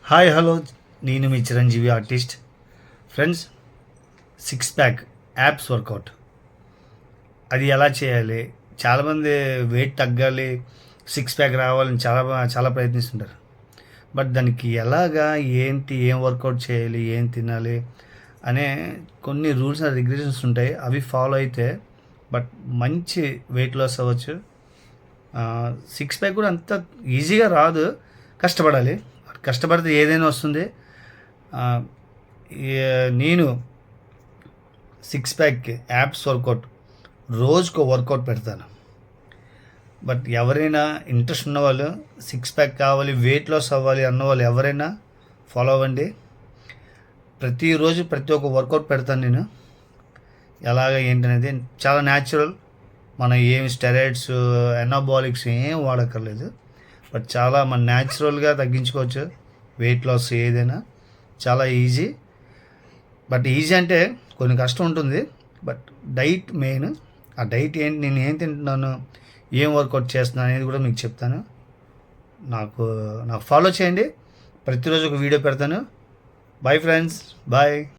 Hi hello, నేను మీ Chiranjeevi artist. Friends, six pack abs workout అది ఎలా చేయాలి? చాలామంది వెయిట్ తగ్గాలి, సిక్స్ ప్యాక్ రావాలని చాలా చాలా ప్రయత్నిస్తుంటారు. బట్ దానికి ఎలాగా, ఏంటి, ఏం వర్కౌట్ చేయాలి, ఏం తినాలి అనే కొన్ని రూల్స్ అండ్ రెగ్యులేషన్స్ ఉంటాయి. అవి ఫాలో అయితే బట్ మంచి వెయిట్ లాస్ అవ్వచ్చు. సిక్స్ ప్యాక్ కూడా అంత ఈజీగా రాదు, కష్టపడాలి. కష్టపడితే ఏదైనా వస్తుంది. నేను సిక్స్ ప్యాక్ యాప్స్ వర్కౌట్ రోజుకో వర్కౌట్ పెడతాను. బట్ ఎవరైనా ఇంట్రెస్ట్ ఉన్నవాళ్ళు, సిక్స్ ప్యాక్ కావాలి, వెయిట్ లాస్ అవ్వాలి అన్నవాళ్ళు ఎవరైనా ఫాలో అవ్వండి. ప్రతిరోజు ప్రతి ఒక్క వర్కౌట్ పెడతాను నేను. ఎలాగ ఏంటనేది చాలా న్యాచురల్. మనం ఏమి స్టెరాయిడ్స్, ఎనాబాలిక్స్ ఏం వాడక్కర్లేదు. బట్ చాలా మన న్యాచురల్గా తగ్గించుకోవచ్చు వెయిట్ లాస్. ఏదైనా చాలా ఈజీ. బట్ ఈజీ అంటే కొన్ని కష్టం ఉంటుంది. But diet main. ఆ డైట్ ఏంటి, నేను ఏం తింటున్నాను, ఏం వర్కౌట్ చేస్తున్నాను అనేది కూడా మీకు చెప్తాను. నాకు ఫాలో చేయండి. ప్రతిరోజు ఒక వీడియో పెడతాను. Bye friends, bye.